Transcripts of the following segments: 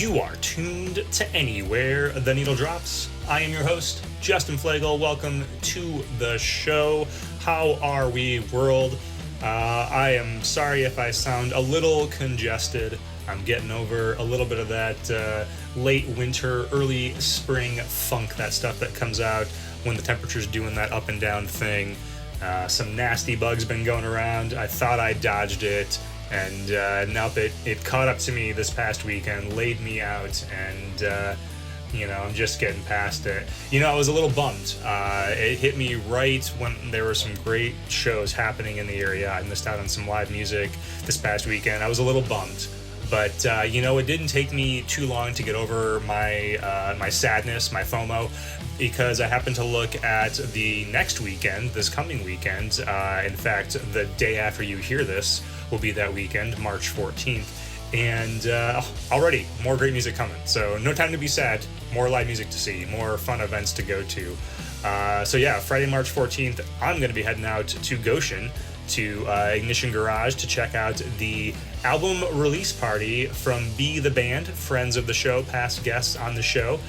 You are tuned to Anywhere the Needle Drops. I am your host, Justin Flagel. Welcome to the show. How are we, world? I am sorry if I sound a little congested. I'm getting over a little bit of that late winter, early spring funk, that stuff that comes out when the temperature's doing that up and down thing. Some nasty bugs been going around. I thought I dodged it. And now it caught up to me this past weekend, laid me out, and, I'm just getting past it. I was a little bummed. It hit me right when there were some great shows happening in the area. I missed out on some live music this past weekend. I was a little bummed. But, it didn't take me too long to get over my sadness, my FOMO, because I happened to look at the next weekend, this coming weekend. In fact, the day after you hear this will be that weekend, March 14th. And already, more great music coming. So no time to be sad, more live music to see, more fun events to go to. Friday, March 14th, I'm going to be heading out to Goshen, to Ignition Garage, to check out the album release party from Be the Band, friends of the show, past guests on the show.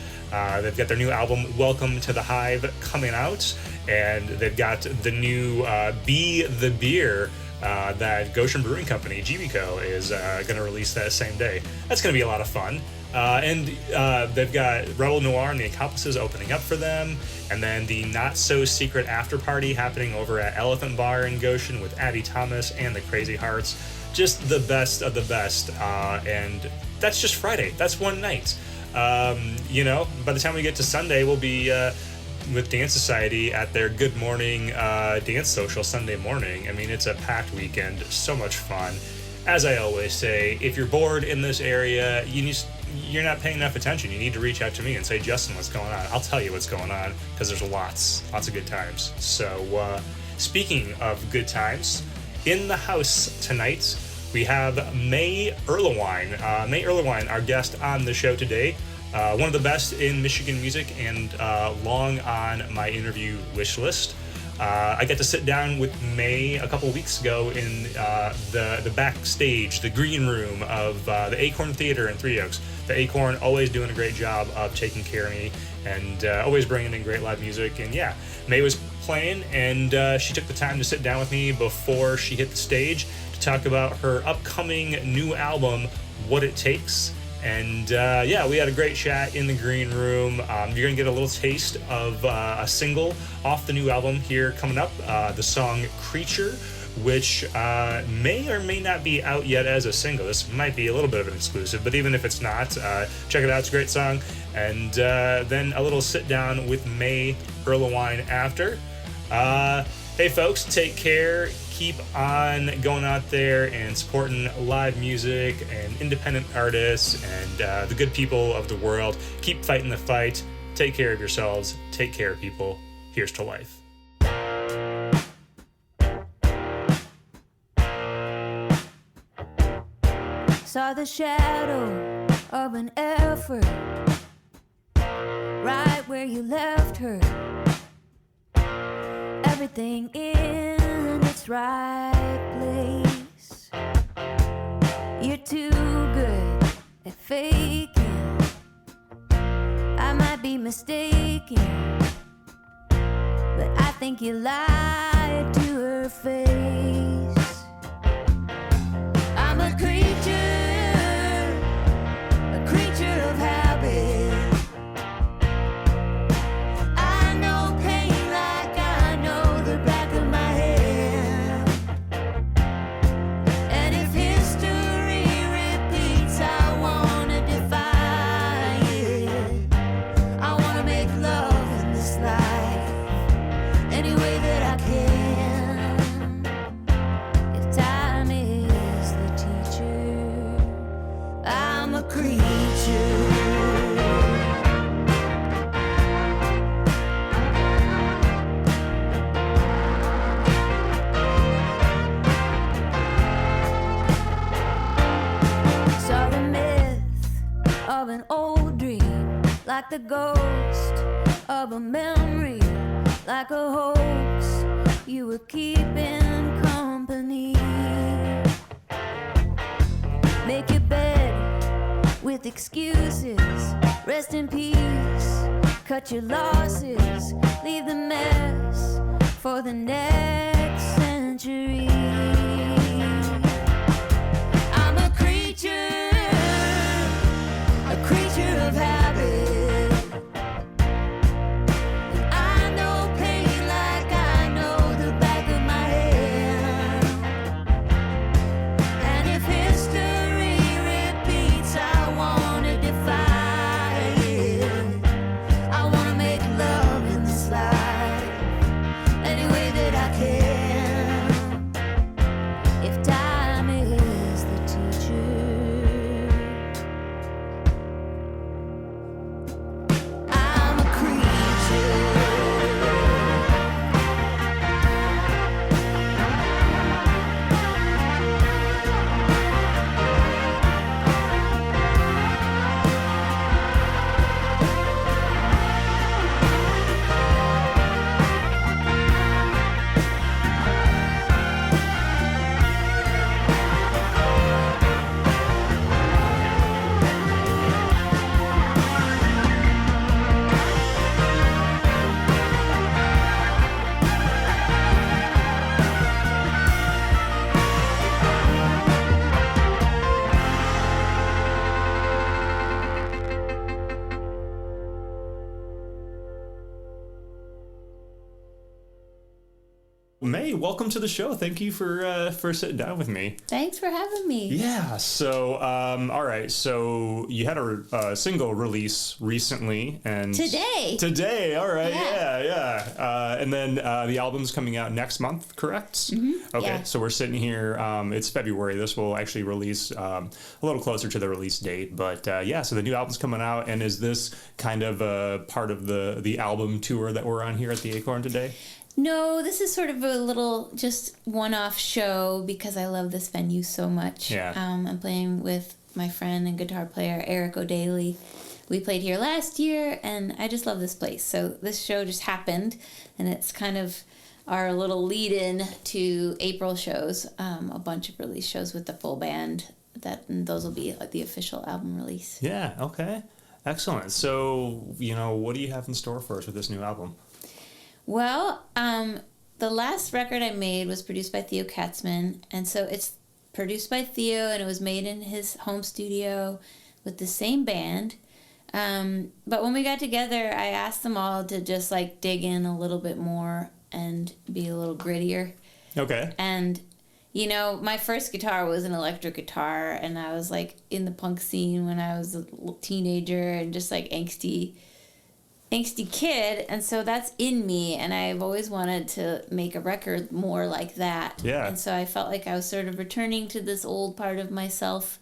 They've got their new album, Welcome to the Hive, coming out, and they've got the new Be the Beer that Goshen Brewing Company, GBCO, is going to release that same day. That's going to be a lot of fun. And they've got Rebel Noir and the Accomplices opening up for them, and then the not-so-secret after-party happening over at Elephant Bar in Goshen with Abby Thomas and the Crazy Hearts. Just the best of the best, and that's just Friday. That's one night. By the time we get to Sunday, we'll be with Dance Society at their Good Morning Dance Social Sunday morning. I mean, it's a packed weekend, so much fun. As I always say, if you're bored in this area, you're not paying enough attention. You need to reach out to me and say, Justin, what's going on? I'll tell you what's going on, because there's lots of good times. So, speaking of good times, in the house tonight, we have May Erlewine. May Erlewine, our guest on the show today. One of the best in Michigan music, and long on my interview wish list. I got to sit down with May a couple weeks ago in the backstage, the green room of the Acorn Theater in Three Oaks. The Acorn always doing a great job of taking care of me and always bringing in great live music. And yeah, May was playing, and she took the time to sit down with me before she hit the stage to talk about her upcoming new album, What It Takes. And we had a great chat in the green room. You're going to get a little taste of a single off the new album here coming up, the song Creature, which may or may not be out yet as a single. This might be a little bit of an exclusive, but even if it's not, check it out. It's a great song. And then a little sit down with May Erlewine after. Hey folks, take care. Keep on going out there and supporting live music and independent artists and the good people of the world. Keep fighting the fight. Take care of yourselves. Take care, people. Here's to life. Saw the shadow of an effort right where you left her. Everything in its right place. You're too good at faking. I might be mistaken, but I think you lied to her face. I'm a creature of habit. Like the ghost of a memory, like a hoax, you were keeping company. Make your bed with excuses. Rest in peace, cut your losses, leave the mess for the next century. I'm a creature of habit. I know pain like I know the back of my hand. And if history repeats, I wanna defy it. I wanna make love in this life any way that I can. If time is the teacher, I'm a creature. May, welcome to the show. Thank you for sitting down with me. Thanks for having me. Yeah. So, all right. So you had a single release recently, and Today. All right. Yeah. And then the album's coming out next month, correct? Mm-hmm. Okay. Yeah. So we're sitting here. It's February. This will actually release a little closer to the release date. But yeah. So the new album's coming out, and is this kind of a part of the album tour that we're on here at the Acorn today? No, this is sort of a little just one-off show because I love this venue so much. Yeah. I'm playing with my friend and guitar player Eric O'Daly. We played here last year, and I just love this place. So this show just happened, and it's kind of our little lead-in to April shows, a bunch of release shows with the full band. And those will be like the official album release. Yeah. Okay. Excellent. So, what do you have in store for us with this new album? Well, the last record I made was produced by Theo Katzman, and so it's produced by Theo, and it was made in his home studio with the same band. But when we got together, I asked them all to just like dig in a little bit more and be a little grittier. Okay. And my first guitar was an electric guitar, and I was like in the punk scene when I was a little teenager and just like angsty kid, and so that's in me, and I've always wanted to make a record more like that. Yeah. And so I felt like I was sort of returning to this old part of myself,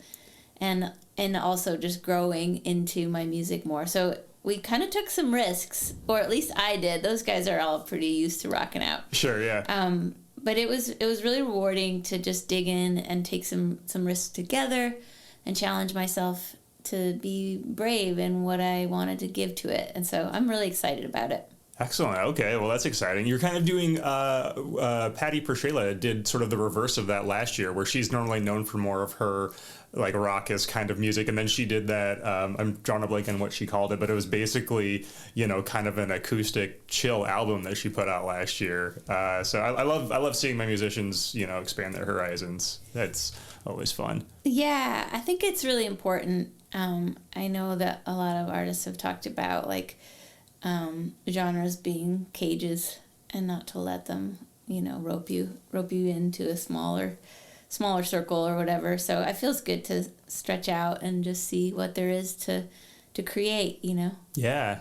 and also just growing into my music more. So we kind of took some risks, or at least I did. Those guys are all pretty used to rocking out. Sure, yeah. But it was really rewarding to just dig in and take some risks together and challenge myself to be brave in what I wanted to give to it. And so I'm really excited about it. Excellent. Okay, well, that's exciting. You're kind of doing, Patty Pershela did sort of the reverse of that last year, where she's normally known for more of her like raucous kind of music, and then she did that, I'm drawing a blank on what she called it, but it was basically, kind of an acoustic chill album that she put out last year. So I love seeing my musicians, expand their horizons. That's always fun. Yeah, I think it's really important. I know that a lot of artists have talked about like genres being cages and not to let them, rope you into a smaller circle or whatever. So it feels good to stretch out and just see what there is to create, Yeah.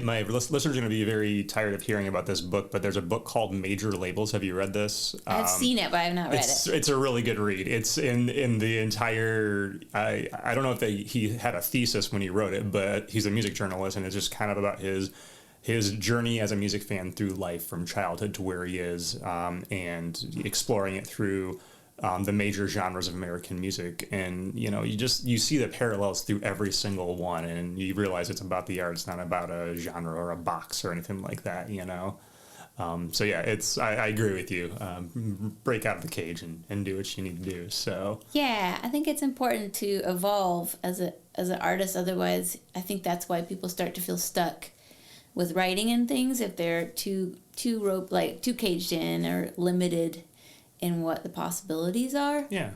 My listeners are going to be very tired of hearing about this book, but there's a book called Major Labels. Have you read this? I've seen it, but I have not read it. It's a really good read. It's in the entire, I don't know if he had a thesis when he wrote it, but he's a music journalist, and it's just kind of about his journey as a music fan through life from childhood to where he is, and exploring it through the major genres of American music. And, you see the parallels through every single one, and you realize it's about the art. It's not about a genre or a box or anything like that, So yeah, I agree with you. Break out of the cage and do what you need to do. So Yeah, I think it's important to evolve as an artist. Otherwise, I think that's why people start to feel stuck with writing and things if they're too too caged in or limited in what the possibilities are. yeah.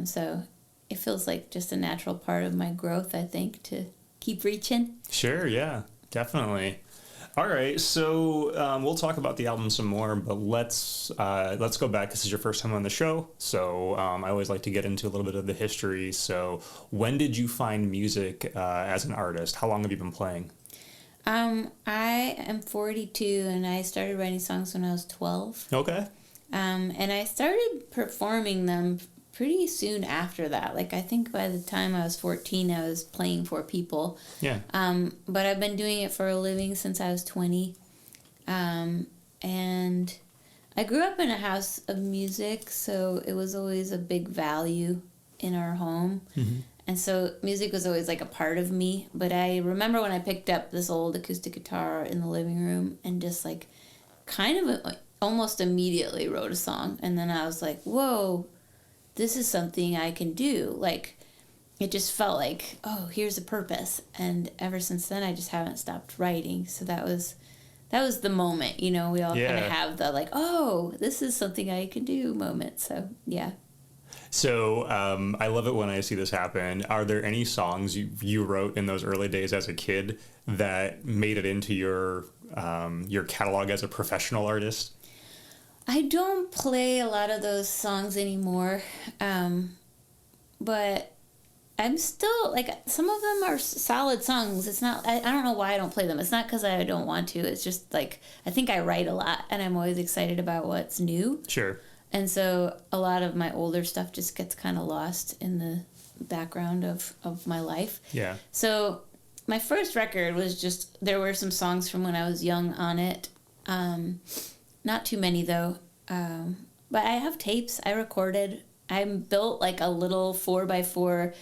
So it feels like just a natural part of my growth, I think, to keep reaching. Sure, yeah, definitely. All right, so we'll talk about the album some more, but let's go back. This is your first time on the show, so I always like to get into a little bit of the history. So when did you find music as an artist? How long have you been playing? I am 42, and I started writing songs when I was 12. Okay. And I started performing them pretty soon after that. Like, I think by the time I was 14, I was playing for people. Yeah. But I've been doing it for a living since I was 20. And I grew up in a house of music, so it was always a big value in our home. Mm-hmm. And so music was always like a part of me. But I remember when I picked up this old acoustic guitar in the living room and just like kind of almost immediately wrote a song. And then I was like, whoa, this is something I can do. Like, it just felt like, oh, here's a purpose. And ever since then, I just haven't stopped writing. So that was the moment, we all kind of have the like, oh, this is something I can do moment. So, yeah. So I love it when I see this happen. Are there any songs you wrote in those early days as a kid that made it into your catalog as a professional artist? I don't play a lot of those songs anymore, but I'm still, like, some of them are solid songs. It's not, I don't know why I don't play them. It's not because I don't want to. It's just, like, I think I write a lot, and I'm always excited about what's new. Sure. And so a lot of my older stuff just gets kind of lost in the background of my life. Yeah. So my first record was just, there were some songs from when I was young on it. Not too many, though. But I have tapes. I recorded. I built, like, a little 4x4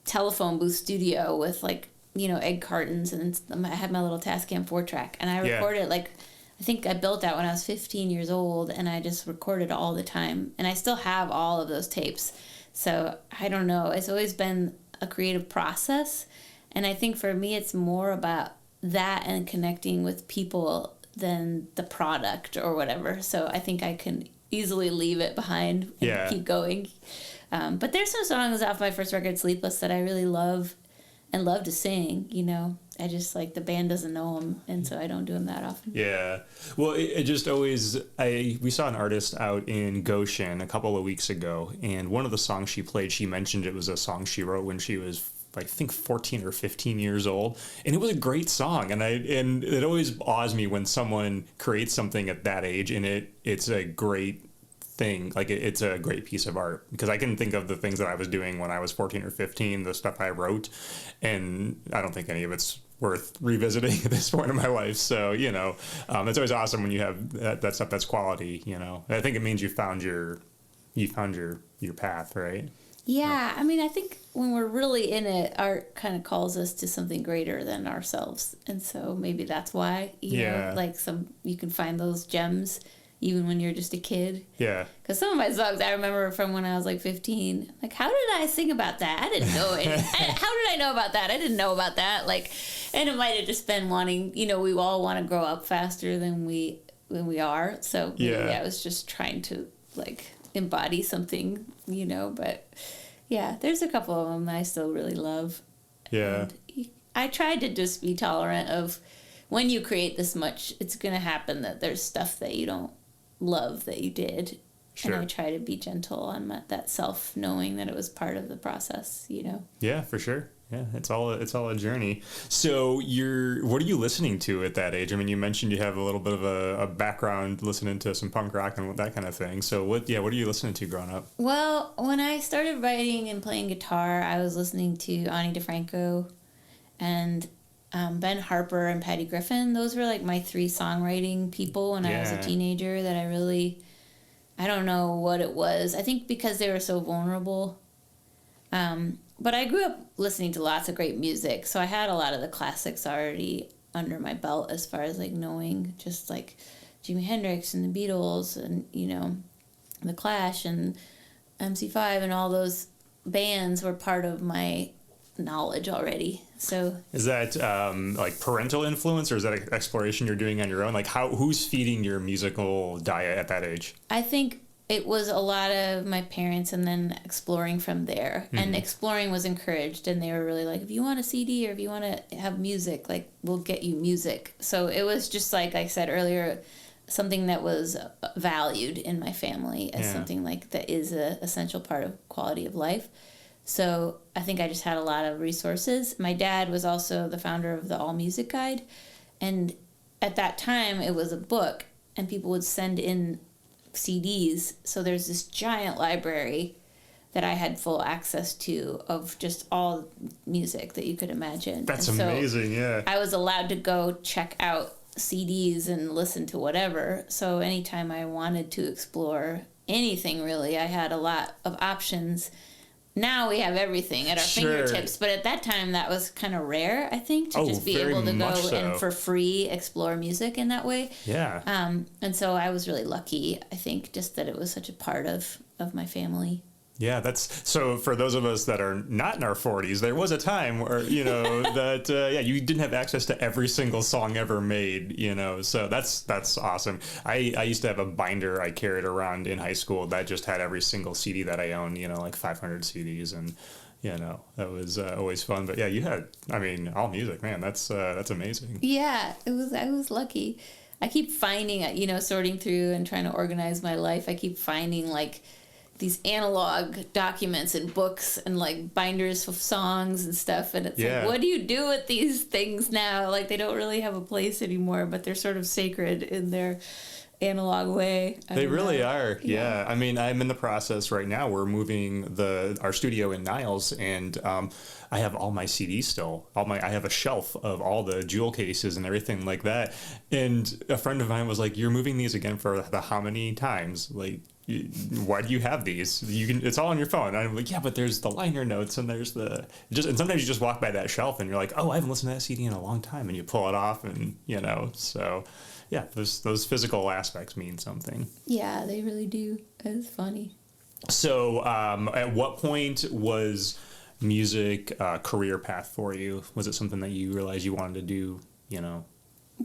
telephone booth studio with, like, egg cartons. And I had my little Tascam 4-track. And I recorded, like, I think I built that when I was 15 years old. And I just recorded all the time. And I still have all of those tapes. So, I don't know. It's always been a creative process. And I think for me, it's more about that and connecting with people than the product or whatever. So I think I can easily leave it behind and keep going. But there's some songs off my first record, Sleepless, that I really love and love to sing, I just, like, the band doesn't know them, and so I don't do them that often. Yeah. Well, it just always, we saw an artist out in Goshen a couple of weeks ago, and one of the songs she played, she mentioned it was a song she wrote when she was, I think, 14 or 15 years old, and it was a great song, and it always awes me when someone creates something at that age, and it's a great thing, like it's a great piece of art, because I can think of the things that I was doing when I was 14 or 15, the stuff I wrote, and I don't think any of it's worth revisiting at this point in my life. So it's always awesome when you have that stuff that's quality. I think it means you found your path, right? Yeah, I mean, I think when we're really in it, art kind of calls us to something greater than ourselves, and so maybe that's why you can find those gems even when you're just a kid. Yeah. Because some of my songs I remember from when I was like 15. Like, how did I sing about that? I didn't know it. How did I know about that? I didn't know about that. Like, and it might have just been wanting, we all want to grow up faster than we are. So maybe I was just trying to, like, embody something, but yeah, there's a couple of them that I still really love. Yeah. And I tried to just be tolerant of when you create this much, it's going to happen that there's stuff that you don't love that you did. Sure. And I try to be gentle on that self, knowing that it was part of the process, Yeah, for sure. Yeah, it's all a journey. So what are you listening to at that age? I mean, you mentioned you have a little bit of a background listening to some punk rock and that kind of thing. So what are you listening to growing up? Well, when I started writing and playing guitar, I was listening to Ani DeFranco and Ben Harper and Patty Griffin. Those were, like, my 3 songwriting people when I was a teenager that I don't know what it was. I think because they were so vulnerable. But I grew up listening to lots of great music, so I had a lot of the classics already under my belt as far as, like, knowing just, like, Jimi Hendrix and the Beatles and, the Clash and MC5 and all those bands were part of my knowledge already. So is that like parental influence, or is that exploration you're doing on your own? Like who's feeding your musical diet at that age? I think it was a lot of my parents and then exploring from there. And exploring was encouraged, and they were really like, if you want a CD or if you want to have music, like, we'll get you music. So it was just, like I said earlier, something that was valued in my family as something like that is a essential part of quality of life. So I think I just had a lot of resources. My dad was also the founder of the All Music Guide, and at that time it was a book, and people would send in CDs. So there's this giant library that I had full access to of just all music that you could imagine. That's and amazing, yeah. I was allowed to go check out CDs and listen to whatever. So anytime I wanted to explore anything, really, I had a lot of options. Now we have everything at our fingertips, but at that time that was kind of rare, I think, to just be able to go and for free explore music in that way. Yeah. And so I was really lucky, I think, just that it was such a part of my family. Yeah, that's so for those of us that are not in our 40s, there was a time where, that, you didn't have access to every single song ever made, so that's awesome. I used to have a binder I carried around in high school that just had every single CD that I owned, like 500 CDs, and, that was always fun. But yeah, you had, all music, man, that's amazing. Yeah, I was lucky. I keep finding, sorting through and trying to organize my life, I keep finding, like, these analog documents and books and like binders of songs and stuff, and it's like, what do you do with these things now? Like, they don't really have a place anymore, but they're sort of sacred in their analog way. They really are. Yeah. I'm in the process right now. We're moving our studio in Niles, and I have all my CDs still. I have a shelf of all the jewel cases and everything like that. And a friend of mine was like, "You're moving these again for the how many times? Like, why do you have these? It's all on your phone." And I'm like, yeah, but there's the liner notes and there's and sometimes you just walk by that shelf and you're like, oh, I haven't listened to that CD in a long time, and you pull it off, and so yeah, those physical aspects mean something. Yeah, they really do. It's funny. So at what point was music a career path for you? Was it something that you realized you wanted to do,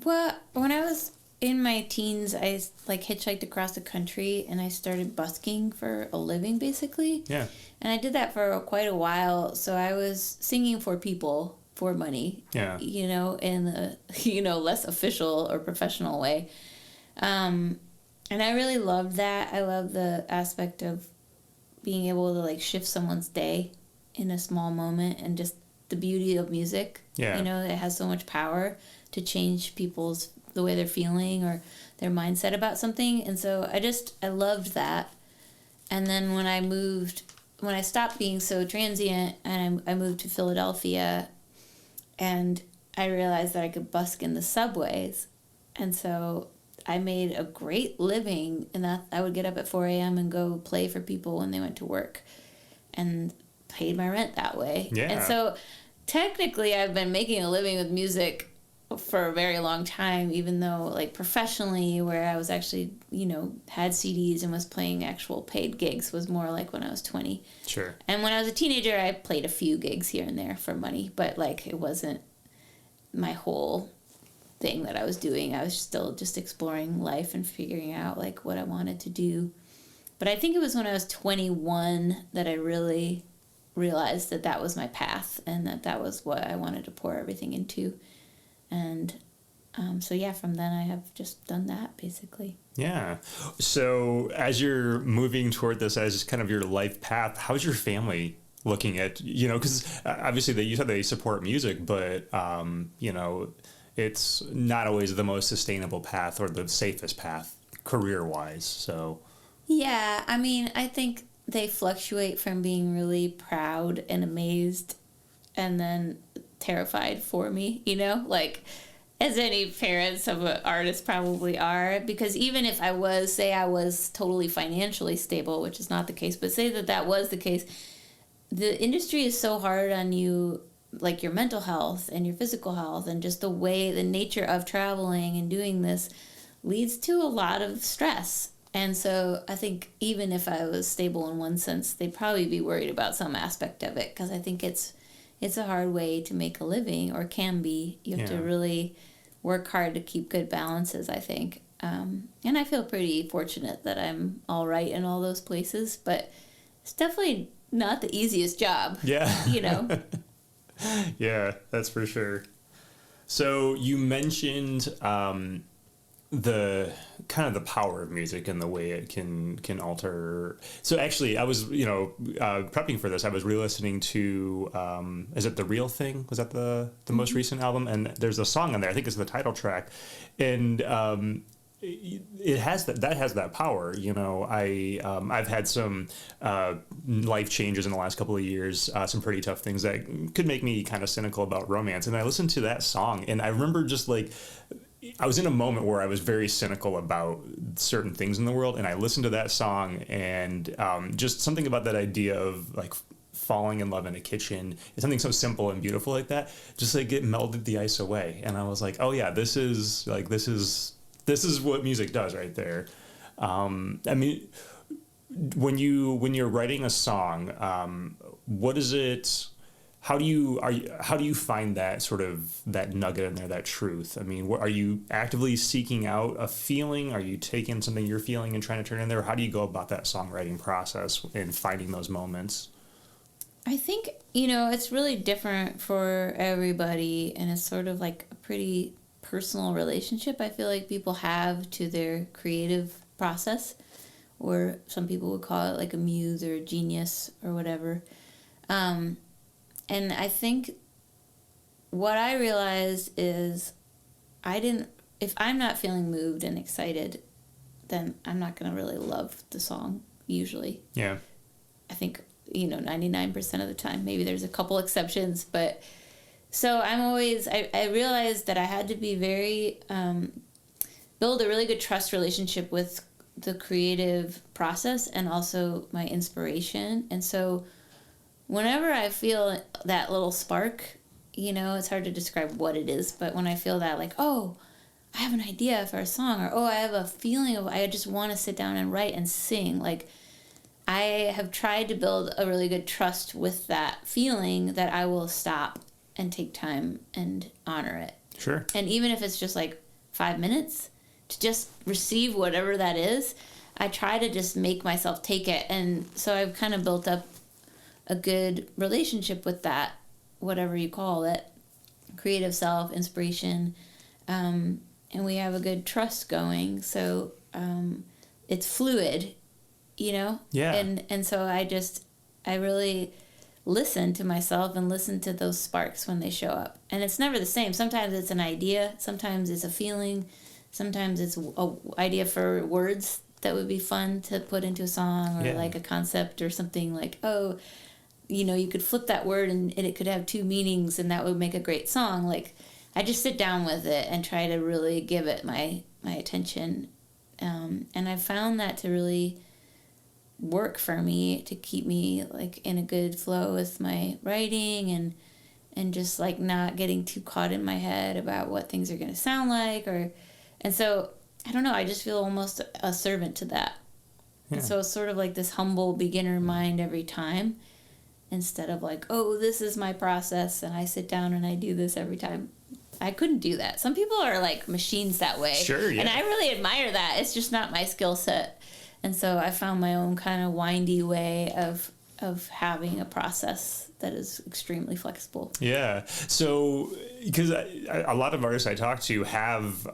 Well, when I was in my teens, I hitchhiked across the country and I started busking for a living, basically. Yeah. And I did that for quite a while. So I was singing for people for money. Yeah. In the less official or professional way. And I really loved that. I love the aspect of being able to shift someone's day in a small moment, and just the beauty of music. Yeah. It has so much power to change the way they're feeling or their mindset about something. And so I loved that. And then when I stopped being so transient and I moved to Philadelphia, and I realized that I could busk in the subways. And so I made a great living in that. I would get up at 4 a.m. and go play for people when they went to work, and paid my rent that way. Yeah. And so technically I've been making a living with music for a very long time, even though professionally, where I was actually, had CDs and was playing actual paid gigs, was more like when I was 20. Sure. And when I was a teenager, I played a few gigs here and there for money, but it wasn't my whole thing that I was doing. I was still just exploring life and figuring out what I wanted to do. But I think it was when I was 21 that I really realized that was my path, and that was what I wanted to pour everything into. And so yeah, from then I have just done that, basically. Yeah. So as you're moving toward this as kind of your life path, how's your family looking at, because obviously you said they support music, but, it's not always the most sustainable path or the safest path career-wise. So yeah, I think they fluctuate from being really proud and amazed and then terrified for me, as any parents of an artist probably are, because even if I was totally financially stable, which is not the case, but say that was the case, the industry is so hard on you, your mental health and your physical health, and just the nature of traveling and doing this, leads to a lot of stress. And so I think even if I was stable in one sense, they'd probably be worried about some aspect of it, because I think it's a hard way to make a living, or can be. You have to really work hard to keep good balances, I think. And I feel pretty fortunate that I'm all right in all those places, but it's definitely not the easiest job. Yeah. You know? Yeah, that's for sure. So you mentioned the kind of the power of music and the way it can alter. So actually, I was prepping for this. I was re-listening to is it The Real Thing? Was that the most recent album? And there's a song on there. I think it's the title track, and it has that power. You know, I've had some life changes in the last couple of years, some pretty tough things that could make me kind of cynical about romance. And I listened to that song, and I remember just like, I was in a moment where I was very cynical about certain things in the world, and I listened to that song, and just something about that idea of like falling in love in a kitchen, it's something so simple and beautiful like that, just like it melted the ice away. And I was like, oh yeah, this is what music does right there. I mean, when you're writing a song, what is it? How do you find that sort of that nugget in there, that truth? I mean, are you actively seeking out a feeling? Are you taking something you're feeling and trying to turn in there? How do you go about that songwriting process and finding those moments? I think, it's really different for everybody, and it's sort of like a pretty personal relationship I feel like people have to their creative process, or some people would call it like a muse or a genius or whatever. And I think what I realized is if I'm not feeling moved and excited, then I'm not going to really love the song usually. Yeah. I think, 99% of the time. Maybe there's a couple exceptions, but so I realized that I had to be build a really good trust relationship with the creative process and also my inspiration. And so whenever I feel that little spark, it's hard to describe what it is, but when I feel that, like, oh, I have an idea for a song, or, oh, I have a feeling of, I just want to sit down and write and sing. Like, I have tried to build a really good trust with that feeling that I will stop and take time and honor it. Sure. And even if it's just like 5 minutes to just receive whatever that is, I try to just make myself take it. And so I've kind of built up a good relationship with that, whatever you call it, creative self, inspiration, and we have a good trust going. So it's fluid, Yeah. And so I really listen to myself and listen to those sparks when they show up. And it's never the same. Sometimes it's an idea, sometimes it's a feeling, sometimes it's an idea for words that would be fun to put into a song, or like a concept or something like, oh, you could flip that word and it could have two meanings and that would make a great song. Like, I just sit down with it and try to really give it my attention. And I found that to really work for me, to keep me like in a good flow with my writing and just like not getting too caught in my head about what things are going to sound like, and so I don't know, I just feel almost a servant to that. And so it's sort of like this humble beginner mind every time, instead of like, oh, this is my process and I sit down and I do this every time. I couldn't do that. Some people are like machines that way. Sure, yeah. And I really admire that. It's just not my skill set. And so I found my own kind of windy way of having a process that is extremely flexible. Yeah. So, because a lot of artists I talk to have,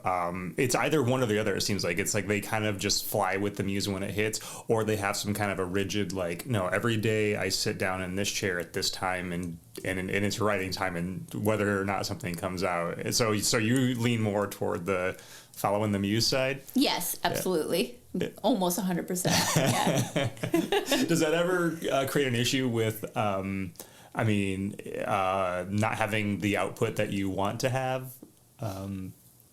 it's either one or the other, it seems like. It's like they kind of just fly with the muse when it hits, or they have some kind of a rigid, like, no, every day I sit down in this chair at this time and it's writing time, and whether or not something comes out. So you lean more toward the following the muse side? Yes, absolutely. Yeah. Almost 100%. Yeah. Does that ever create an issue with, not having the output that you want to have?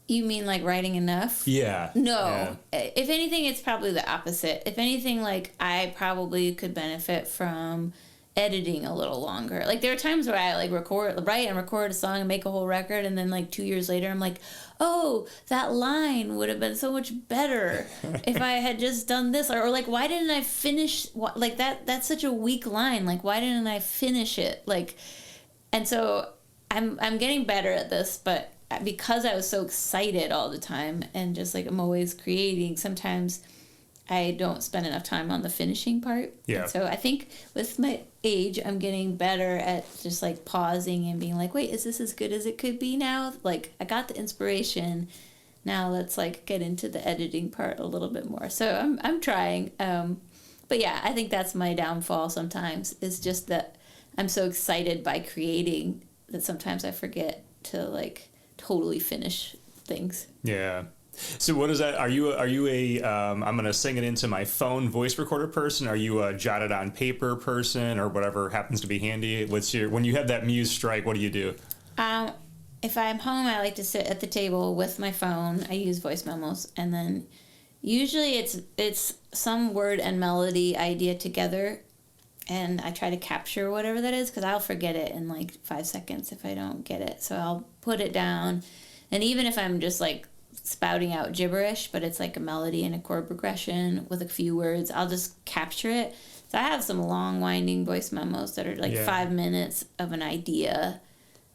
You mean like writing enough? Yeah. No. Yeah. If anything, it's probably the opposite. If anything, like I probably could benefit from editing a little longer. Like there are times where I like write and record a song and make a whole record, and then like 2 years later I'm like, oh, that line would have been so much better if I had just done this, or like why didn't I finish like that's such a weak line, like why didn't I finish it, like. And so I'm getting better at this, but because I was so excited all the time and just like I'm always creating, sometimes I don't spend enough time on the finishing part. Yeah. And so I think with my age, I'm getting better at just like pausing and being like, wait, is this as good as it could be now? Like I got the inspiration. Now let's like get into the editing part a little bit more. So I'm trying. But yeah, I think that's my downfall sometimes, is just that I'm so excited by creating that sometimes I forget to like totally finish things. Yeah. So what is that? Are you a I'm going to sing it into my phone voice recorder person? Are you a jotted on paper person, or whatever happens to be handy? When you have that muse strike, what do you do? If I'm home, I like to sit at the table with my phone. I use voice memos, and then usually it's some word and melody idea together, and I try to capture whatever that is, because I'll forget it in like 5 seconds if I don't get it. So I'll put it down, and even if I'm just like spouting out gibberish, but it's like a melody and a chord progression with a few words, I'll just capture it. So I have some long winding voice memos that are like 5 minutes of an idea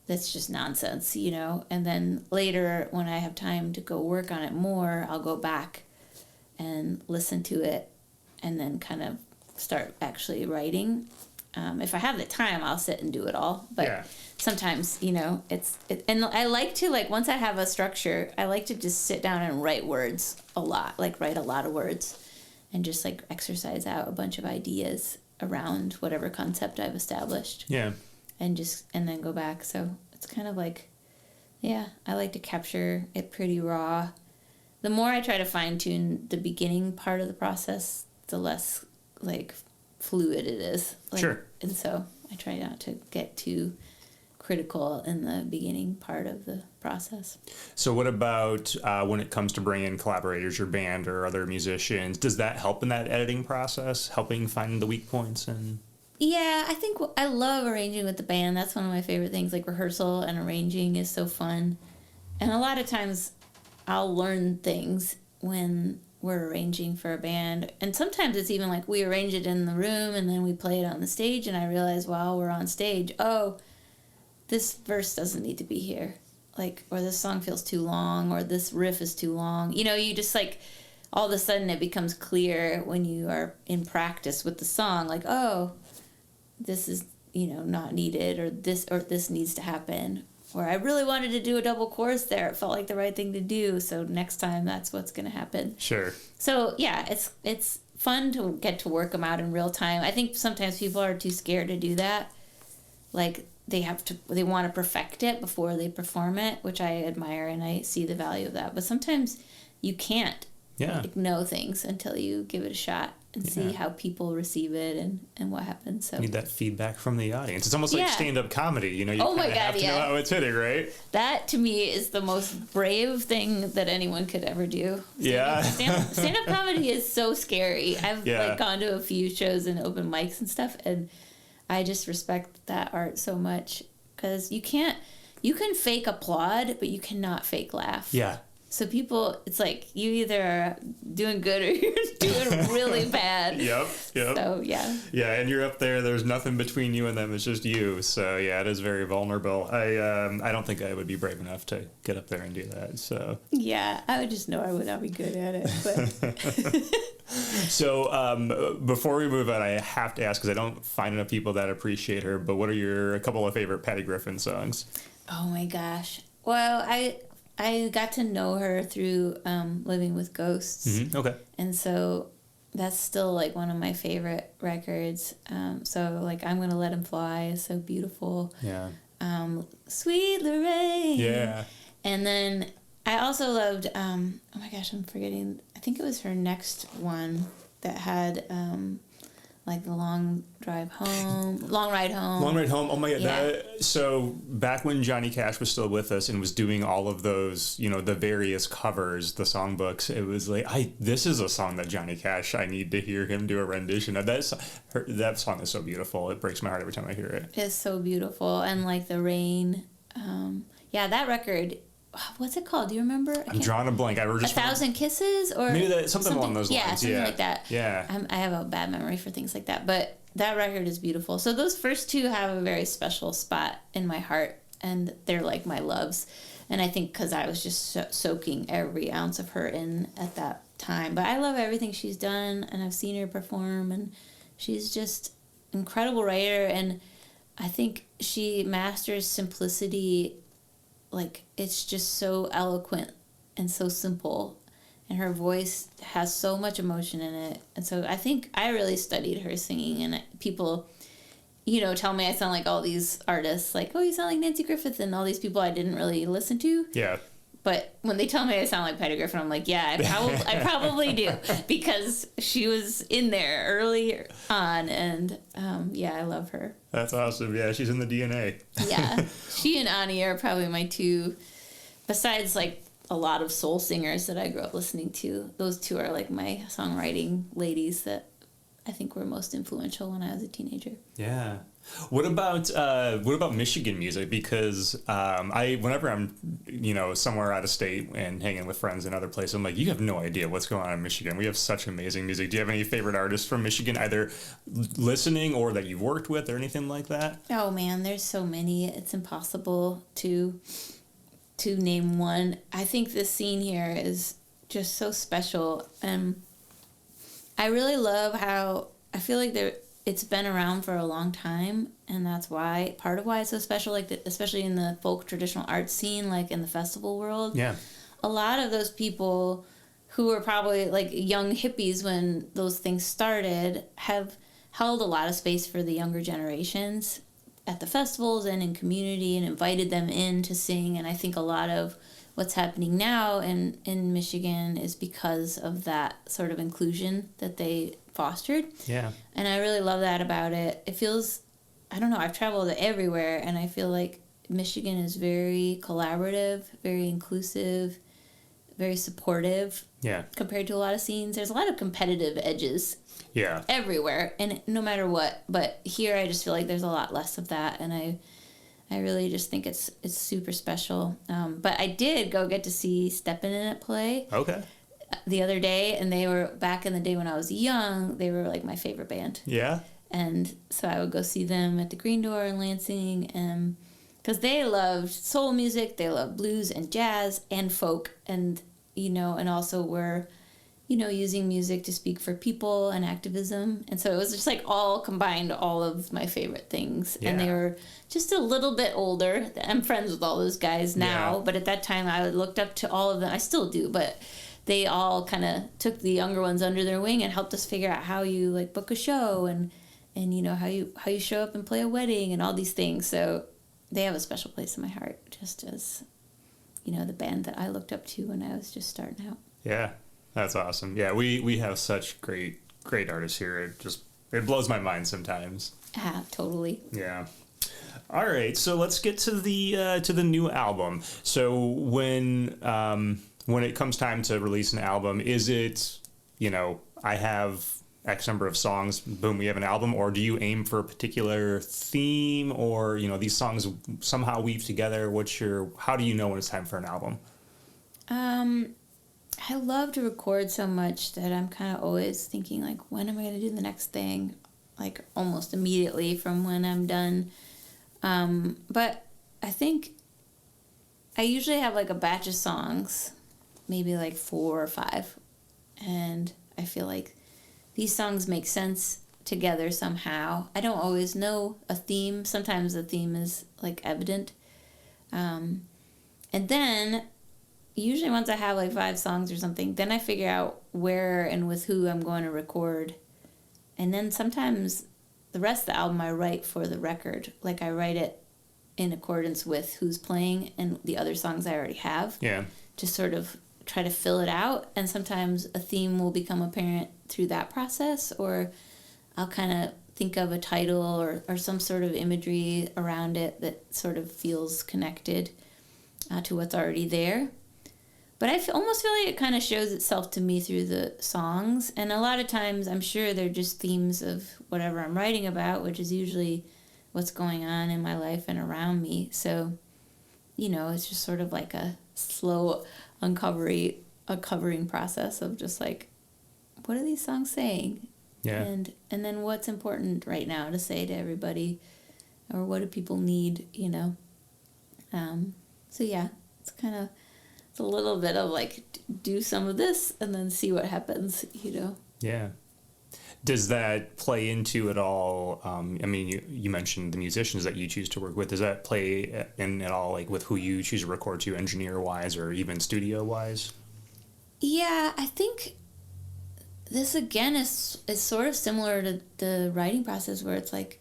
that's just nonsense, you know, and then later when I have time to go work on it more, I'll go back and listen to it and then kind of start actually writing. If I have the time, I'll sit and do it all, but sometimes, you know, and I like to, like, once I have a structure, I like to just sit down and write words a lot, like write a lot of words and just like exercise out a bunch of ideas around whatever concept I've established. Yeah. And then go back. So it's kind of like, I like to capture it pretty raw. The more I try to fine tune the beginning part of the process, the less like fluid it is. Like, sure. And so I try not to get too critical in the beginning part of the process. So what about when it comes to bringing in collaborators, your band or other musicians? Does that help in that editing process, helping find the weak points? And yeah, I think I love arranging with the band. That's one of my favorite things. Like rehearsal and arranging is so fun. And a lot of times I'll learn things when we're arranging for a band. And sometimes it's even like we arrange it in the room and then we play it on the stage, and I realize while we're on stage, oh, this verse doesn't need to be here. Like, or this song feels too long, or this riff is too long. You know, you just like, all of a sudden it becomes clear when you are in practice with the song, like, oh, this is, you know, not needed, or this needs to happen. Or I really wanted to do a double chorus there. It felt like the right thing to do. So next time that's what's going to happen. Sure. So yeah, it's fun to get to work them out in real time. I think sometimes people are too scared to do that. Like they want to perfect it before they perform it, which I admire and I see the value of that. But sometimes you can't know things until you give it a shot and see how people receive it and what happens. So need that feedback from the audience. It's almost like stand-up comedy. You know, you kind of have to know how it's hitting, right? That to me is the most brave thing that anyone could ever do. Stand-up comedy is so scary. I've like gone to a few shows and open mics and stuff, and I just respect that art so much, because you can fake applaud, but you cannot fake laugh. Yeah. So people, it's like you either are doing good or you're doing really bad. Yep. So, yeah. Yeah, and you're up there. There's nothing between you and them. It's just you. So, yeah, it is very vulnerable. I don't think I would be brave enough to get up there and do that. So. Yeah, I would just know I would not be good at it. But. So, before we move on, I have to ask, because I don't find enough people that appreciate her, but what are a couple of favorite Patty Griffin songs? Oh, my gosh. Well, I got to know her through Living with Ghosts. Mm-hmm. Okay. And so that's still like one of my favorite records. So like I'm Gonna Let Him Fly is so beautiful. Yeah. Sweet Lorraine. Yeah. And then I also loved, oh my gosh, I'm forgetting. I think it was her next one that had like the long ride home. Long Ride Home. Oh my God. Yeah. So back when Johnny Cash was still with us and was doing all of those, the various covers, the songbooks, it was like, this is a song that Johnny Cash, I need to hear him do a rendition of. That song is so beautiful. It breaks my heart every time I hear it. It's so beautiful. And like The Rain. That record, what's it called? Do you remember? I'm drawing a blank. A Thousand Kisses? Or maybe something along those lines. Yeah, something like that. Yeah. I have a bad memory for things like that. But that record is beautiful. So those first two have a very special spot in my heart. And they're like my loves. And I think because I was just soaking every ounce of her in at that time. But I love everything she's done. And I've seen her perform. And she's just an incredible writer. And I think she masters simplicity. Like, it's just so eloquent and so simple. And her voice has so much emotion in it. And so I think I really studied her singing. And people, tell me I sound like all these artists. Like, oh, you sound like Nancy Griffith and all these people I didn't really listen to. Yeah. But when they tell me I sound like Patty Griffin, I'm like, yeah, I probably do. Because she was in there early on. And, I love her. That's awesome. Yeah, she's in the DNA. Yeah. She and Ani are probably my two, besides like a lot of soul singers that I grew up listening to. Those two are like my songwriting ladies that I think were most influential when I was a teenager. Yeah. What about Michigan music? Because whenever I'm somewhere out of state and hanging with friends in other places, I'm like, you have no idea what's going on in Michigan. We have such amazing music. Do you have any favorite artists from Michigan, either listening or that you've worked with or anything like that? Oh man, there's so many. It's impossible to name one. I think this scene here is just so special, and I really love how I feel like it's been around for a long time, and that's part of why it's so special, like especially in the folk traditional arts scene, like in the festival world. Yeah. A lot of those people who were probably like young hippies when those things started have held a lot of space for the younger generations at the festivals and in community and invited them in to sing. And I think a lot of what's happening now in Michigan is because of that sort of inclusion that they fostered. Yeah. And I really love that about it. It feels, I don't know, I've traveled everywhere, and I feel like Michigan is very collaborative, very inclusive, very supportive. Yeah. Compared to a lot of scenes. There's a lot of competitive edges. Yeah. Everywhere, and no matter what. But here I just feel like there's a lot less of that, and I really just think it's super special. But I did get to see Steppin' In It play. Okay. The other day, and they were, back in the day when I was young, they were like my favorite band. Yeah. And so I would go see them at the Green Door in Lansing, and because they loved soul music, they loved blues and jazz and folk, and and also were using music to speak for people and activism. And so it was just like all combined, all of my favorite things. Yeah. And they were just a little bit older. I'm friends with all those guys now, Yeah. but at that time I looked up to all of them. I still do, but they all kind of took the younger ones under their wing and helped us figure out how you like book a show and how you show up and play a wedding and all these things. So they have a special place in my heart, just as the band that I looked up to when I was just starting out. Yeah. That's awesome. Yeah, we have such great artists here. It blows my mind sometimes. Totally. Yeah. All right, so let's get to the new album. So when it comes time to release an album, is it I have X number of songs, boom, we have an album, or do you aim for a particular theme, or these songs somehow weave together? How do you know when it's time for an album? I love to record so much that I'm kind of always thinking, like, when am I going to do the next thing? Like, almost immediately from when I'm done. But I think I usually have, like, a batch of songs, maybe, like, 4 or 5. And I feel like these songs make sense together somehow. I don't always know a theme. Sometimes the theme is, like, evident. And then usually once I have like 5 songs or something, then I figure out where and with who I'm going to record. And then sometimes the rest of the album I write for the record. Like I write it in accordance with who's playing and the other songs I already have. Yeah. To sort of try to fill it out. And sometimes a theme will become apparent through that process, or I'll kind of think of a title or some sort of imagery around it that sort of feels connected to what's already there. But I almost feel like it kind of shows itself to me through the songs. And a lot of times I'm sure they're just themes of whatever I'm writing about, which is usually what's going on in my life and around me. So, it's just sort of like a slow uncovering process of just like, what are these songs saying? Yeah. And then what's important right now to say to everybody, or what do people need, So yeah, it's a little bit of like do some of this and then see what happens, Yeah. Does that play into it all? You mentioned the musicians that you choose to work with. Does that play in at all, like with who you choose to record to, engineer-wise or even studio-wise? Yeah, I think this again is sort of similar to the writing process, where it's like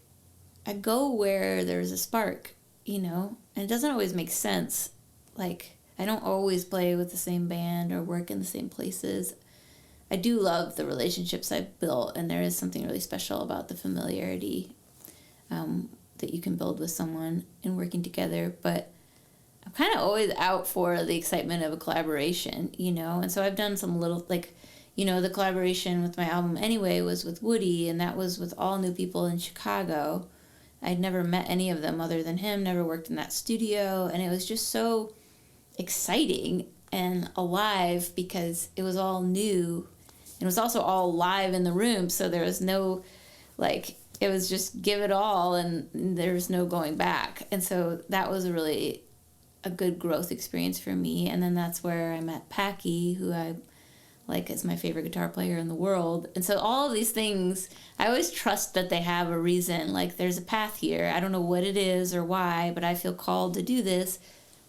I go where there's a spark, and it doesn't always make sense. Like I don't always play with the same band or work in the same places. I do love the relationships I've built, and there is something really special about the familiarity that you can build with someone in working together. But I'm kind of always out for the excitement of a collaboration, and so I've done some little, like, the collaboration with my album Anyway was with Woody, and that was with all new people in Chicago. I'd never met any of them other than him, never worked in that studio, and it was just so exciting and alive because it was all new. It was also all live in the room, so there was no, like, it was just give it all, and there's no going back. And so that was really a good growth experience for me. And then that's where I met Packy, who I like is my favorite guitar player in the world. And so all of these things, I always trust that they have a reason. Like, there's a path here. I don't know what it is or why, but I feel called to do this.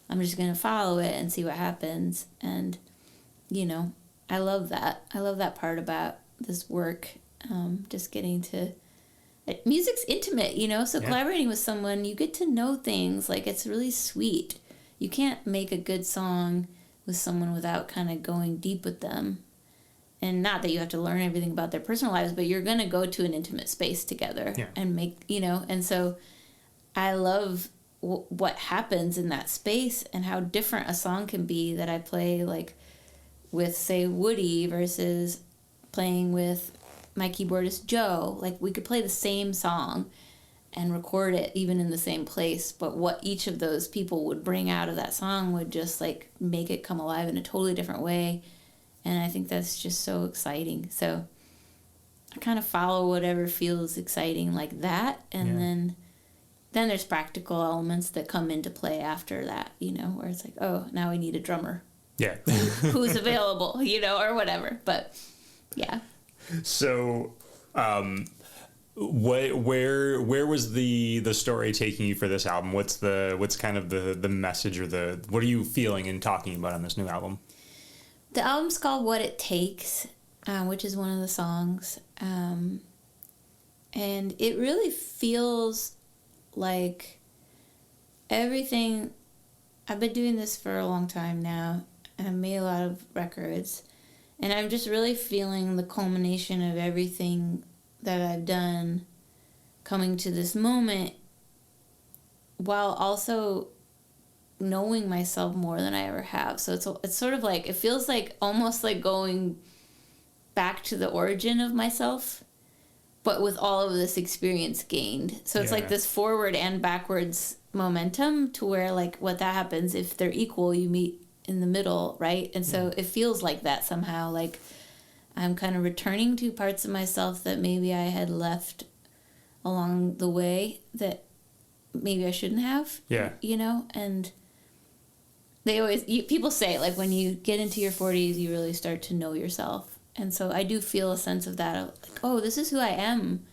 I'm just going to follow it and see what happens. And, I love that. I love that part about this work. Just getting to... Music's intimate, So collaborating with someone, you get to know things. Like, it's really sweet. You can't make a good song with someone without kind of going deep with them. And not that you have to learn everything about their personal lives, but you're going to go to an intimate space together and make, And so I love what happens in that space and how different a song can be that I play, like, with, say, Woody versus playing with my keyboardist Joe. Like, we could play the same song and record it even in the same place, but what each of those people would bring out of that song would just, like, make it come alive in a totally different way. And I think that's just so exciting. So I kind of follow whatever feels exciting like that, and then there's practical elements that come into play after that, where it's like, oh, now we need a drummer. Yeah. Who's available, or whatever. But yeah. So, where was the story taking you for this album? What's kind of the message, or what are you feeling and talking about on this new album? The album's called What It Takes, which is one of the songs. And it really feels like everything. I've been doing this for a long time now, and I've made a lot of records, and I'm just really feeling the culmination of everything that I've done coming to this moment, while also knowing myself more than I ever have. So it's sort of like, it feels like almost like going back to the origin of myself, but with all of this experience gained. So it's like this forward and backwards momentum, to where, like, what that happens, if they're equal, you meet in the middle, right? And so it feels like that somehow, like I'm kind of returning to parts of myself that maybe I had left along the way that maybe I shouldn't have. Yeah. And people say, like, when you get into your 40s, you really start to know yourself. And so I do feel a sense of that, of like, oh, this is who I am.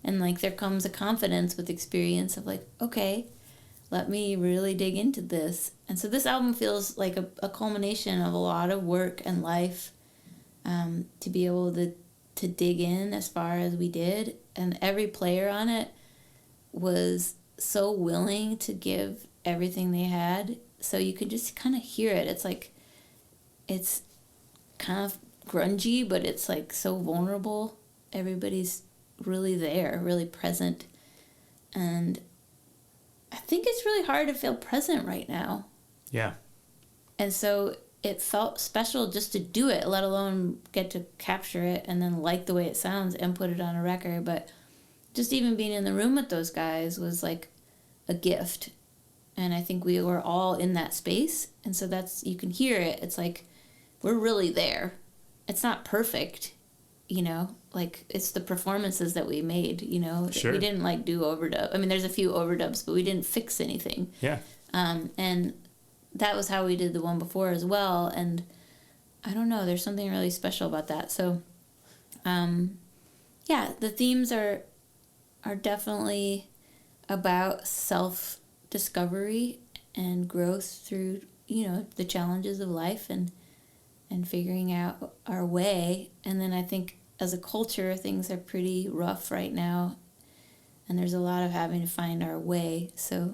And, like, there comes a confidence with experience of, like, okay, let me really dig into this. And so this album feels like a culmination of a lot of work and life, to be able to dig in as far as we did. And every player on it was so willing to give everything they had. So you could just kind of hear it. It's like, it's kind of grungy, but it's, like, so vulnerable. Everybody's really there, really present. And I think it's really hard to feel present right now. Yeah. And so it felt special just to do it, let alone get to capture it and then like the way it sounds and put it on a record. But just even being in the room with those guys was like a gift. And I think we were all in that space. And so that's, you can hear it. It's like, we're really there. It's not perfect, you know, like it's the performances that we made, you know. Sure. We didn't like do overdub. I mean, there's a few overdubs, but we didn't fix anything. Yeah. And that was how we did the one before as well. And I don't know, there's something really special about that. So, yeah, the themes are definitely about self-discovery and growth through, you know, the challenges of life and figuring out our way. And then I think as a culture, things are pretty rough right now. And there's a lot of having to find our way. So,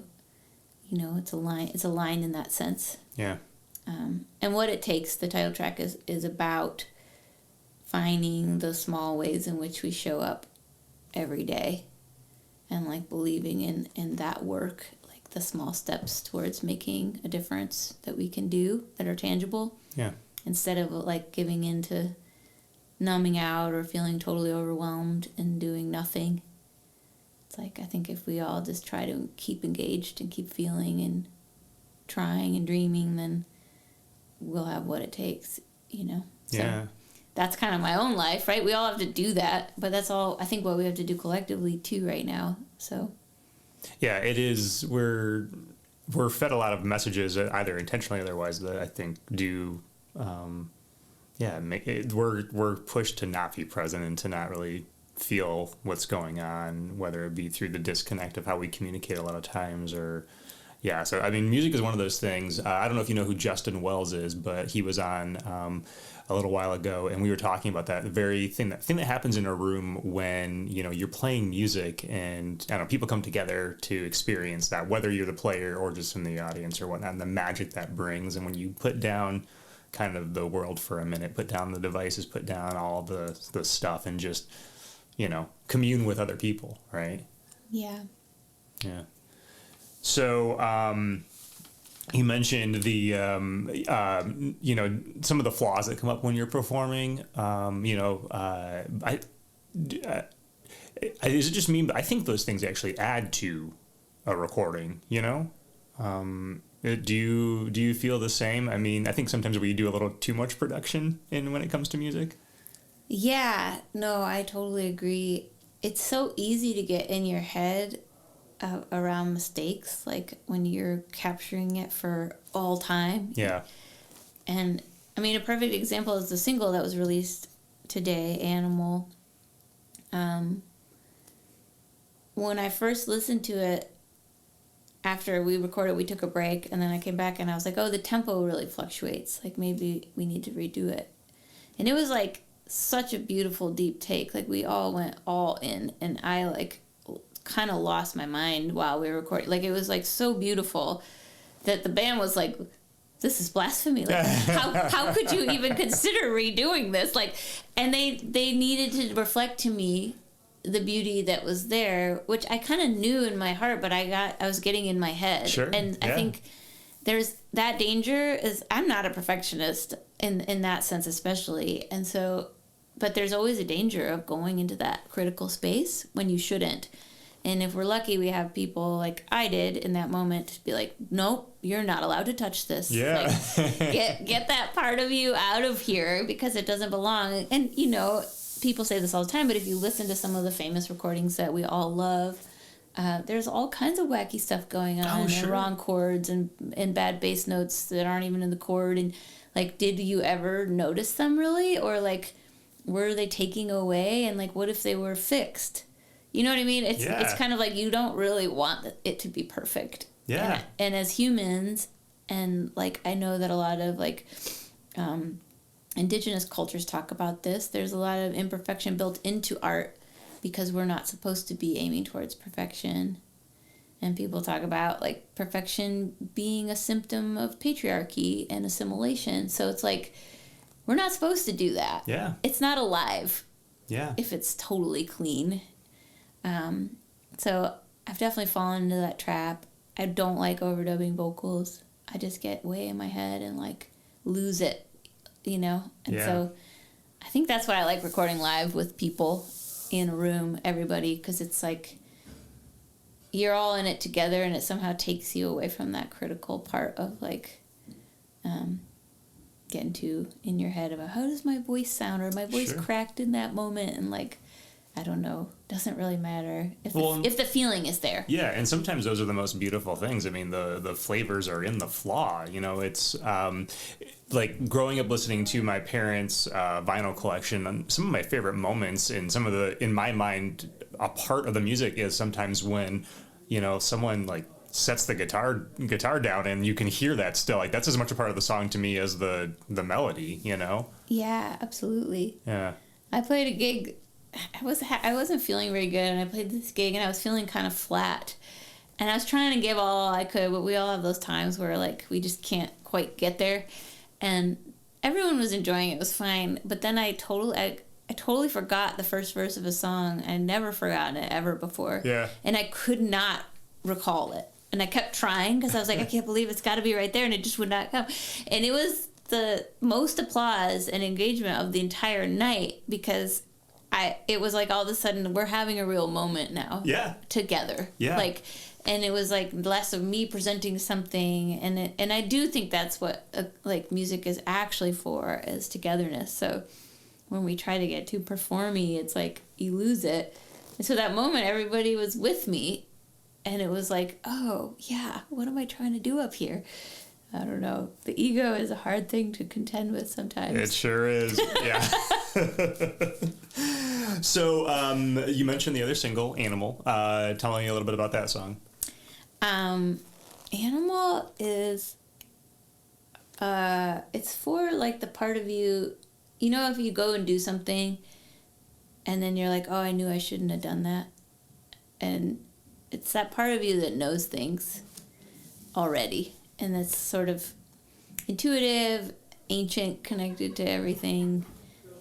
you know, it's a line in that sense. Yeah. And what it takes, the title track is about finding the small ways in which we show up every day and like believing in that work, like the small steps towards making a difference that we can do that are tangible. Yeah. Instead of like giving into numbing out or feeling totally overwhelmed and doing nothing. It's like, I think if we all just try to keep engaged and keep feeling and trying and dreaming, then we'll have what it takes, you know? So Yeah. that's kind of my own life, right? We all have to do that, but that's all, I think, what we have to do collectively too right now, so. Yeah, it is. We're fed a lot of messages, either intentionally or otherwise, that I think do, we're pushed to not be present and to not really feel what's going on, whether it be through the disconnect of how we communicate a lot of times or, yeah. So, I mean, music is one of those things. I don't know if you know who Justin Wells is, but he was on a little while ago, and we were talking about that very thing that happens in a room when, you know, you're playing music and, I don't know, people come together to experience that, whether you're the player or just in the audience or whatnot, and the magic that brings. And when you put down kind of the world for a minute, put down the devices, put down all the stuff and just, you know, commune with other people, right? Yeah. Yeah. So, you mentioned the, you know, some of the flaws that come up when you're performing. You know, is it just me? But I think those things actually add to a recording, you know? Do you feel the same? I mean, I think sometimes we do a little too much production when it comes to music. Yeah, no, I totally agree. It's so easy to get in your head around mistakes, like when you're capturing it for all time. Yeah. And I mean, a perfect example is the single that was released today, Animal. When I first listened to it, after we recorded, we took a break, and then I came back and I was like, oh, the tempo really fluctuates. Like, maybe we need to redo it. And it was like such a beautiful, deep take. Like, we all went all in, and I like kind of lost my mind while we were recording. Like, it was like so beautiful that the band was like, this is blasphemy. Like, how could you even consider redoing this? Like, and they needed to reflect to me the beauty that was there, which I kind of knew in my heart, but I was getting in my head. Sure. And yeah. I think there's that danger is I'm not a perfectionist in that sense, especially. And so, but there's always a danger of going into that critical space when you shouldn't. And if we're lucky, we have people like I did in that moment be like, nope, you're not allowed to touch this. Yeah. Like, get that part of you out of here because it doesn't belong. And, you know, people say this all the time, but if you listen to some of the famous recordings that we all love, there's all kinds of wacky stuff going on. Oh, sure. And wrong chords and bad bass notes that aren't even in the chord. And, like, did you ever notice them really? Or, like, were they taking away? And, like, what if they were fixed? You know what I mean? It's kind of like you don't really want it to be perfect. Yeah. And as humans, and, like, I know that a lot of, like, indigenous cultures talk about this. There's a lot of imperfection built into art because we're not supposed to be aiming towards perfection. And people talk about, like, perfection being a symptom of patriarchy and assimilation. So it's like, we're not supposed to do that. Yeah. It's not alive. Yeah. If it's totally clean. So I've definitely fallen into that trap. I don't like overdubbing vocals. I just get way in my head and like lose it, And so I think that's why I like recording live with people in a room, everybody, because it's like you're all in it together, and it somehow takes you away from that critical part of like getting too in your head about how does my voice sound, or my voice cracked in that moment, and like I don't know, doesn't really matter if the feeling is there. Yeah, and sometimes those are the most beautiful things. I mean, the flavors are in the flaw. It's like growing up listening to my parents' vinyl collection. And some of my favorite moments in in my mind, a part of the music is sometimes when someone like sets the guitar down and you can hear that still. Like that's as much a part of the song to me as the melody. Yeah, absolutely. Yeah. I played a gig. I wasn't feeling very good, and I played this gig, and I was feeling kind of flat, and I was trying to give all I could, but we all have those times where like we just can't quite get there, and everyone was enjoying it. It was fine, but then I totally forgot the first verse of a song. I'd never forgotten it ever before. Yeah. And I could not recall it, and I kept trying because I was like, I can't believe it's got to be right there, and it just would not come, and it was the most applause and engagement of the entire night because it was like all of a sudden we're having a real moment now. Yeah. Together. Yeah. Like, and it was like less of me presenting something, and I do think that's what like music is actually for, is togetherness. So when we try to get too performy, it's like you lose it. And so that moment, everybody was with me, and it was like, oh yeah, what am I trying to do up here? I don't know. The ego is a hard thing to contend with sometimes. It sure is. Yeah. So you mentioned the other single, Animal. Tell me a little bit about that song. Animal is, it's for like the part of you, if you go and do something and then you're like, oh, I knew I shouldn't have done that. And it's that part of you that knows things already. And it's sort of intuitive, ancient, connected to everything.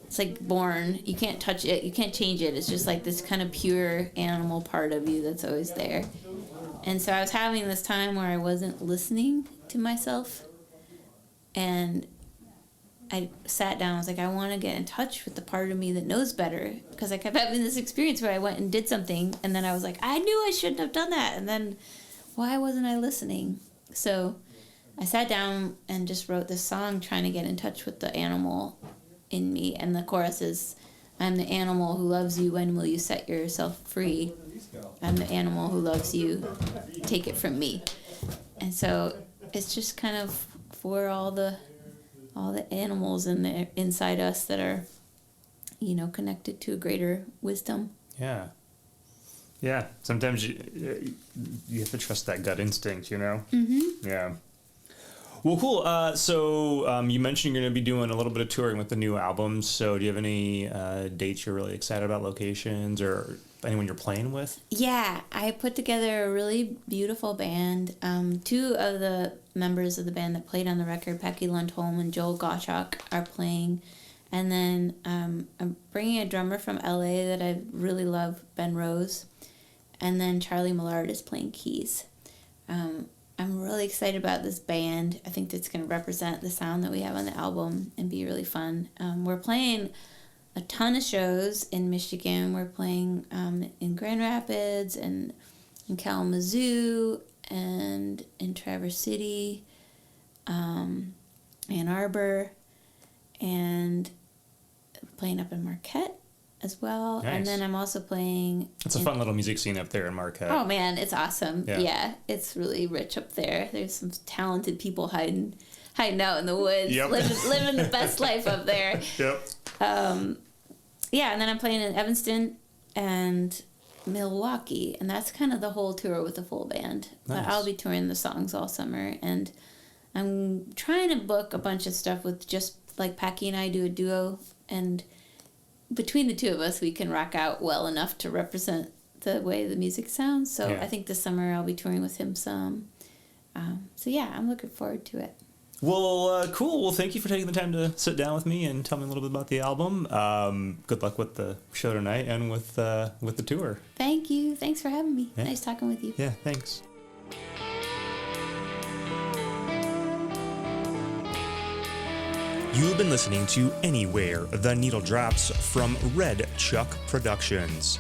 It's like born. You can't touch it. You can't change it. It's just like this kind of pure animal part of you that's always there. And so I was having this time where I wasn't listening to myself. And I sat down. I was like, I want to get in touch with the part of me that knows better. Because I kept having this experience where I went and did something. And then I was like, I knew I shouldn't have done that. And then why wasn't I listening? So I sat down and just wrote this song trying to get in touch with the animal in me. And the chorus is, I'm the animal who loves you. When will you set yourself free? I'm the animal who loves you. Take it from me. And so it's just kind of for all the animals inside us that are, connected to a greater wisdom. Yeah. Yeah. Sometimes you have to trust that gut instinct, Mm-hmm. Yeah. Well, cool. So you mentioned you're going to be doing a little bit of touring with the new album. So do you have any dates you're really excited about, locations, or anyone you're playing with? Yeah, I put together a really beautiful band. Two of the members of the band that played on the record, Becky Lundholm and Joel Gottschalk, are playing. And then I'm bringing a drummer from LA that I really love, Ben Rose. And then Charlie Millard is playing keys. I'm really excited about this band. I think that's going to represent the sound that we have on the album and be really fun. We're playing a ton of shows in Michigan. We're playing in Grand Rapids and in Kalamazoo and in Traverse City, Ann Arbor, and playing up in Marquette as well. Nice. And then I'm also playing... It's a fun little music scene up there in Marquette. Oh, man, it's awesome. Yeah, it's really rich up there. There's some talented people hiding out in the woods, Yep. living the best life up there. Yep. Yeah, and then I'm playing in Evanston and Milwaukee, and that's kind of the whole tour with the full band. Nice. But I'll be touring the songs all summer, and I'm trying to book a bunch of stuff with just, like, Packy and I do a duo, and between the two of us, we can rock out well enough to represent the way the music sounds. So Yeah. I think this summer I'll be touring with him some. So yeah, I'm looking forward to it. Cool. Well, thank you for taking the time to sit down with me and tell me a little bit about the album. Good luck with the show tonight and with the tour. Thank you. Thanks for having me. Yeah. Nice talking with you. Yeah, thanks. You've been listening to Anywhere the Needle Drops from Red Chuck Productions.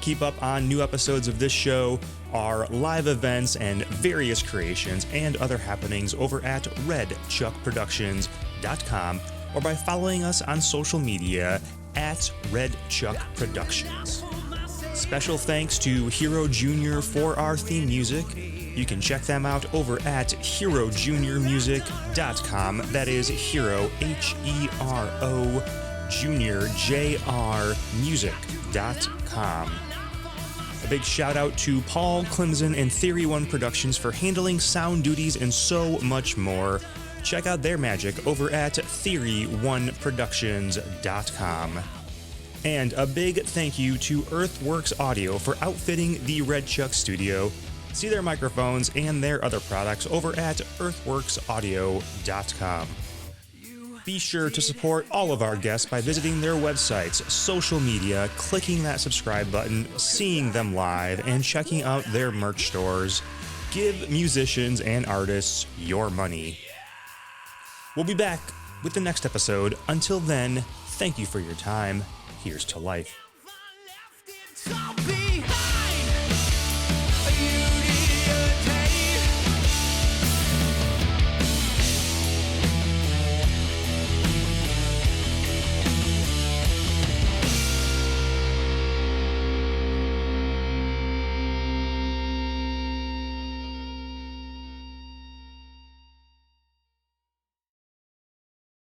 Keep up on new episodes of this show, our live events and various creations and other happenings over at redchuckproductions.com or by following us on social media at Red Chuck Productions. Special thanks to Hero Jr. for our theme music. You can check them out over at herojuniormusic.com. That is Hero, Hero, Junior, JR, music.com. A big shout out to Paul Clemson and Theory One Productions for handling sound duties and so much more. Check out their magic over at theory1productions.com. And a big thank you to Earthworks Audio for outfitting the Red Chuck studio. See their microphones and their other products over at earthworksaudio.com. Be sure to support all of our guests by visiting their websites, social media, clicking that subscribe button, seeing them live, and checking out their merch stores. Give musicians and artists your money. We'll be back with the next episode. Until then, thank you for your time. Here's to life.